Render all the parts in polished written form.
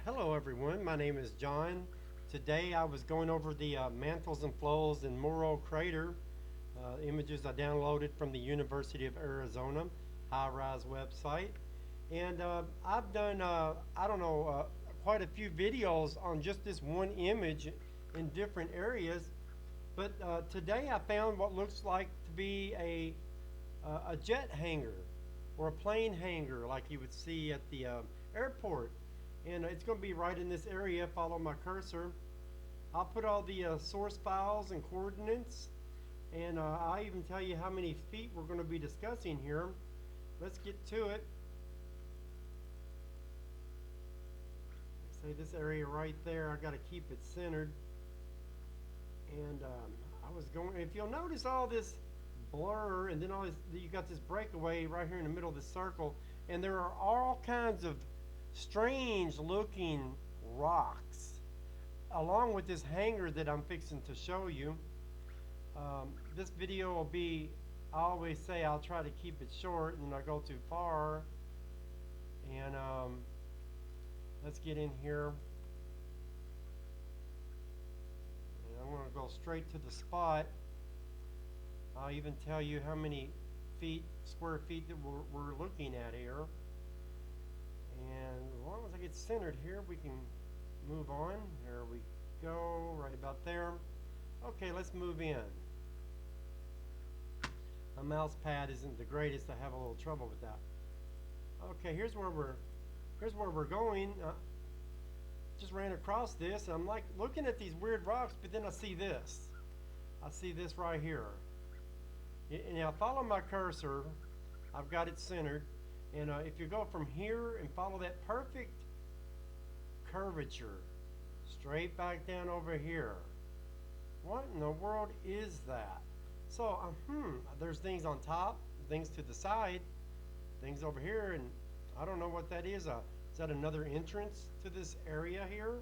Hello everyone, my name is John. Today I was going over the mantles and flows in Morro Crater, images I downloaded from the University of Arizona high-rise website. And I've done, I don't know, quite a few videos on just this one image in different areas. But today I found what looks like to be a jet hangar or a plane hangar like you would see at the airport. And it's going to be right in this area. Follow my cursor. I'll put all the source files and coordinates, and I'll even tell you how many feet we're going to be discussing here. Let's get to it. Say this area right there, I got to keep it centered. And I was going, if you'll notice all this blur, and then all this, you got this breakaway right here in the middle of the circle, and there are all kinds of strange looking rocks along with this hangar that I'm fixing to show you. This video will be, I always say I'll try to keep it short and not go too far. And let's get in here. And I'm going to go straight to the spot. I'll even tell you how many square feet that we're looking at here. And as long as I get centered here, we can move on. There we go, right about there. Okay, let's move in. My mouse pad isn't the greatest. I have a little trouble with that. Okay, here's where we're going. Just ran across this, and I'm like looking at these weird rocks, but then I see this. I see this right here. Now follow my cursor. I've got it centered. And if you go from here and follow that perfect curvature straight back down over here, what in the world is that? So, there's things on top, things to the side, things over here, and I don't know what that is. Is that another entrance to this area here?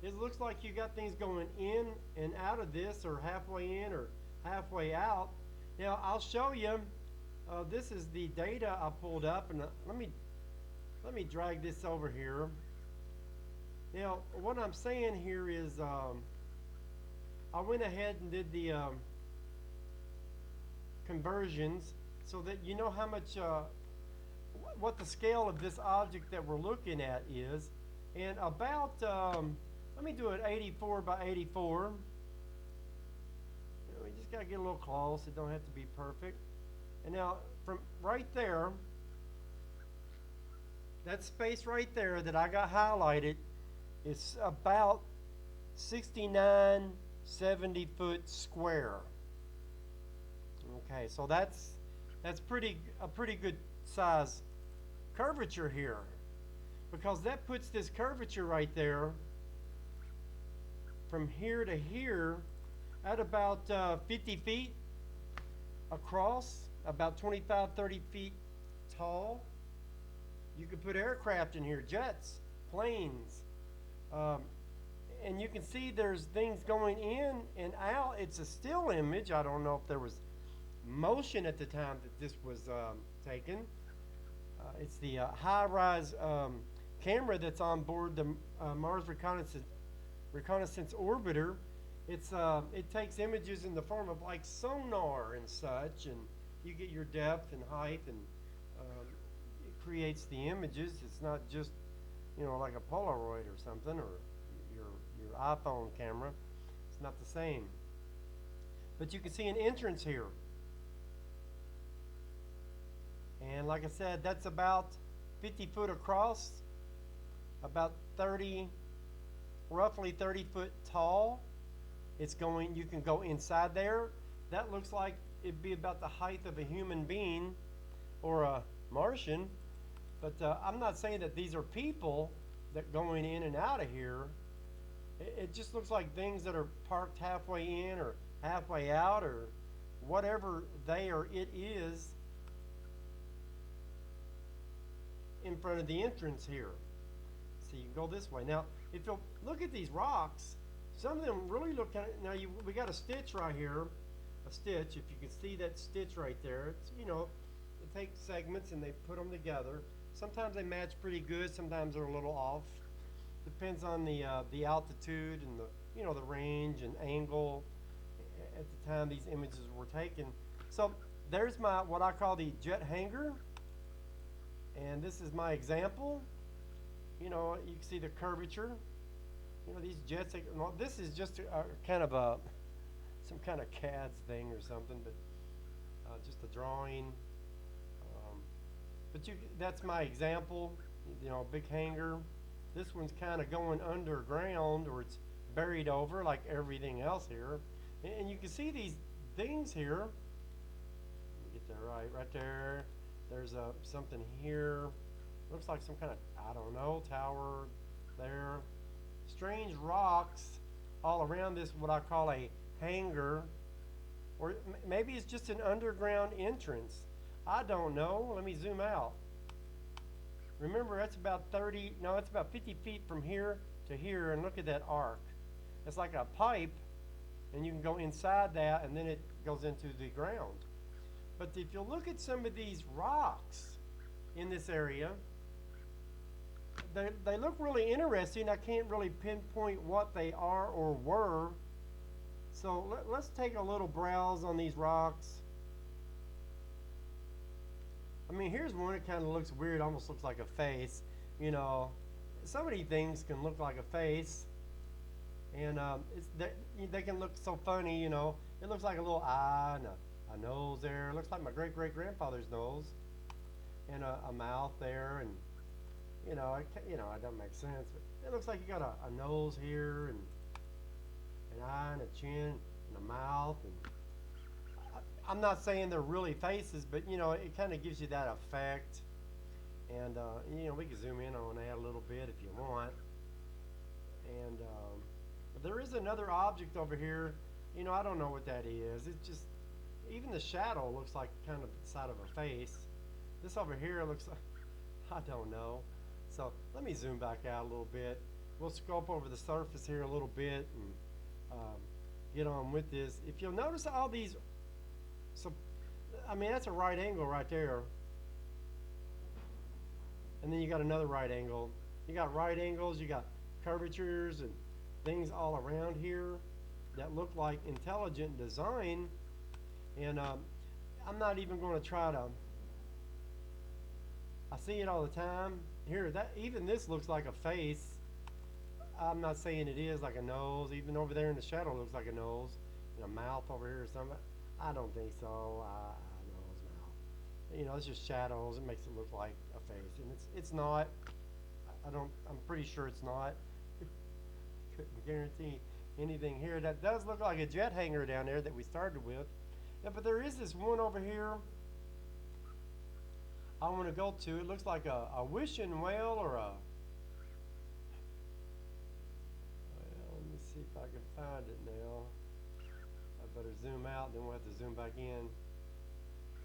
It looks like you got things going in and out of this, or halfway in or halfway out. Now, I'll show you. This is the data I pulled up, and let me drag this over here. Now, what I'm saying here is I went ahead and did the conversions so that you know how much what the scale of this object that we're looking at is, and about let me do it 84 by 84. We just got to get a little close. It don't have to be perfect. And now, from right there, that space right there that I got highlighted is about 69, 70 foot square. Okay, so that's a pretty good size curvature here, because that puts this curvature right there from here to here at about 50 feet across, about 25, 30 feet tall. You could put aircraft in here, jets, planes, and you can see there's things going in and out. It's a still image. I don't know if there was motion at the time that this was taken. It's the high-rise camera that's on board the Mars Reconnaissance Orbiter. It takes images in the form of like sonar and such, and you get your depth and height, and it creates the images. It's not just, like a Polaroid or something, or your iPhone camera. It's not the same. But you can see an entrance here. And like I said, that's about 50 foot across, about roughly 30 foot tall. You can go inside there. That looks like it'd be about the height of a human being or a Martian. But I'm not saying that these are people that going in and out of here. It just looks like things that are parked halfway in or halfway out, or whatever they or it is in front of the entrance here. So you can go this way. Now, if you'll look at these rocks, some of them really look kind of, now we got a stitch right here, a stitch. If you can see that stitch right there, it's, they take segments and they put them together. Sometimes they match pretty good, sometimes they're a little off. Depends on the altitude and the range and angle at the time these images were taken. So there's my what I call the jet hangar, and this is my example. You can see the curvature. These jets. Well, this is just a kind of a some kind of CAD's thing or something, but just a drawing. But that's my example. Big hangar. This one's kind of going underground, or it's buried over like everything else here. And you can see these things here. Let me get that right there. There's something here. Looks like some kind of, I don't know, tower there. Strange rocks all around this, what I call a hangar. Or maybe it's just an underground entrance. I don't know. Let me zoom out. Remember, that's about it's about 50 feet from here to here, and look at that arc. It's like a pipe, and you can go inside that, and then it goes into the ground. But if you look at some of these rocks in this area, they look really interesting. I can't really pinpoint what they are or were. So let's take a little browse on these rocks. I mean, here's one that kind of looks weird, almost looks like a face. So many things can look like a face, and they can look so funny. It looks like a little eye and a nose there. It looks like my great-great-grandfather's nose, and a mouth there, and it doesn't make sense, but it looks like you got a nose here, and an eye and a chin and a mouth, and I'm not saying they're really faces, but it kind of gives you that effect. And we can zoom in on that a little bit if you want. And there is another object over here. I don't know what that is. It's just, even the shadow looks like kind of the side of a face. This over here looks like, I don't know. So let me zoom back out a little bit. We'll scope over the surface here a little bit and get on with this. If you'll notice all these, that's a right angle right there. And then you got another right angle. You got right angles, you got curvatures and things all around here that look like intelligent design. And I'm not even going to try to, I see it all the time. Here, even this looks like a face. I'm not saying it is, like a nose. Even over there in the shadow looks like a nose. And a mouth over here or something. I don't think so. Nose, mouth. It's just shadows. It makes it look like a face, and it's not. I'm pretty sure it's not. Couldn't guarantee anything here. That does look like a jet hangar down there that we started with. Yeah, but there is this one over here I want to go to. It looks like a wishing well or a. Well, let me see if I can find it now. I better zoom out, and then we'll have to zoom back in.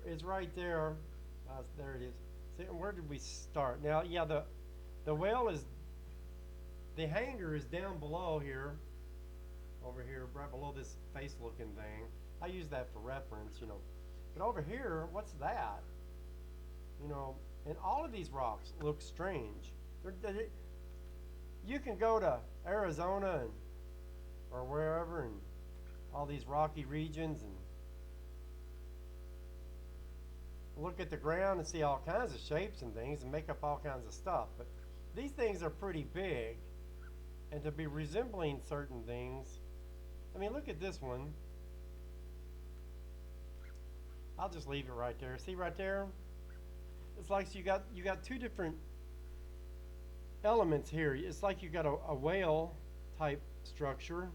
It's right there. There it is. See, where did we start? Now, yeah, the well is, the hangar is down below here, over here, right below this face-looking thing. I use that for reference, But over here, what's that? And all of these rocks look strange. You can go to Arizona or wherever, and all these rocky regions, and look at the ground and see all kinds of shapes and things and make up all kinds of stuff. But these things are pretty big, and to be resembling certain things, look at this one. I'll just leave it right there. See right there? It's like you got two different elements here. It's like you got a whale type structure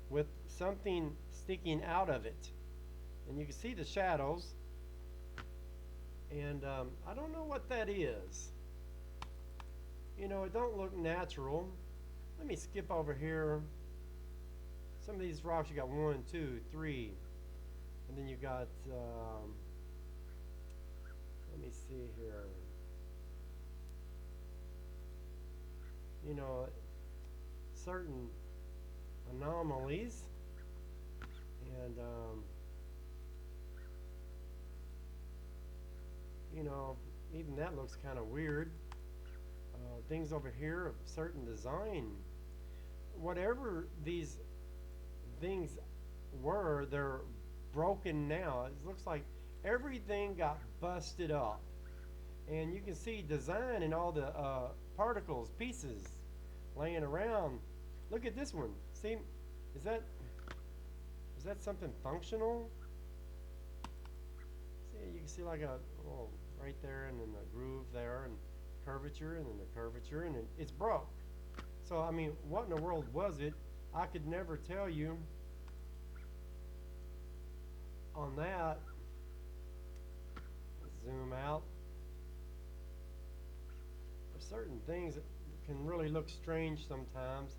with something sticking out of it, and you can see the shadows. And I don't know what that is. It don't look natural. Let me skip over here. Some of these rocks, you got 1, 2, 3, and then you got. Let me see here. Certain anomalies, and even that looks kind of weird. things over here of certain design. Whatever these things were, they're broken now. It looks like everything got busted up. And you can see design in all the particles, pieces laying around. Look at this one. See, is that something functional? See, you can see like a right there, and then the groove there, and curvature, and then the curvature, and it's broke. So I mean, what in the world was it? I could never tell you on that. Let's zoom out. There's certain things that can really look strange sometimes.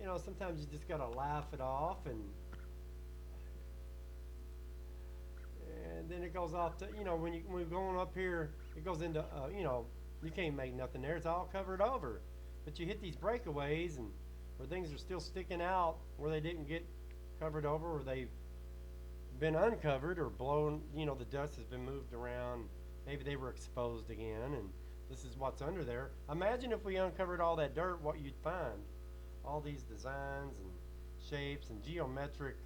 You know, sometimes you just gotta laugh it off, and then it goes off to, you know, when we're going up here, it goes into, you know, you can't make nothing there. It's all covered over. But you hit these breakaways, and where things are still sticking out, where they didn't get covered over, or they've been uncovered or blown, you know, the dust has been moved around. Maybe they were exposed again, and this is what's under there. Imagine if we uncovered all that dirt, what you'd find. All these designs and shapes and geometric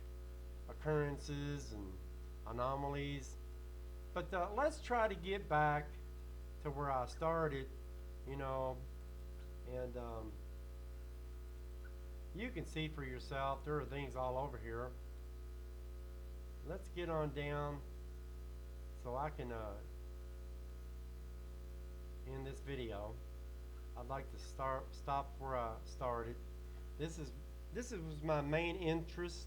occurrences and anomalies. But let's try to get back to where I started, you know, and you can see for yourself there are things all over here. Let's get on down so I can end this video. I'd like to stop where I started. This was my main interest.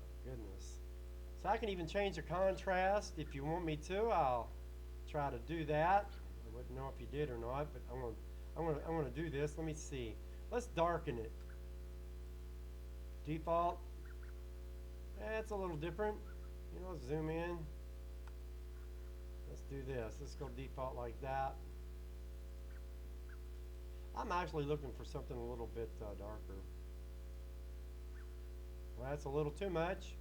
Oh, goodness. So I can even change the contrast if you want me to. I'll try to do that. I wouldn't know if you did or not, but I'm gonna do this. Let me see. Let's darken it. Default. That's a little different. You know, zoom in. Let's do this. Let's go default like that. I'm actually looking for something a little bit darker. Well, that's a little too much.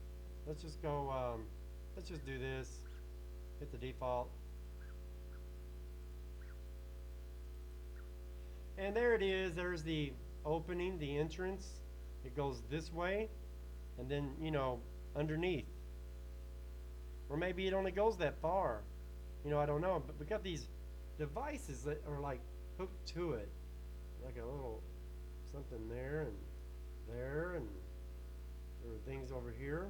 Let's just go, let's just do this. Hit the default. And there it is. There's the opening, the entrance. It goes this way, and then, you know, underneath. Or maybe it only goes that far. You know, I don't know. But we got these devices that are like hooked to it. Like a little something there, and there are things over here.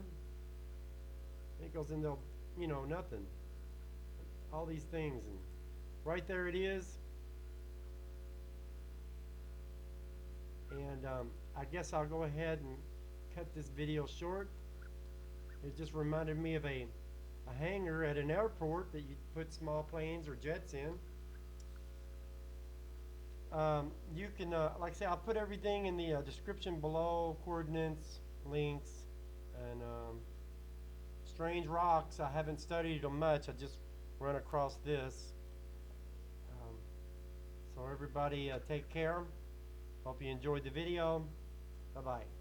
It goes into, you know, nothing. All these things, and right there it is. And I guess I'll go ahead and cut this video short. It just reminded me of a hangar at an airport that you put small planes or jets in. You can, like I say, I'll put everything in the description below, coordinates, links, and strange rocks. I haven't studied them much. I just run across this. So everybody take care. Hope you enjoyed the video. Bye-bye.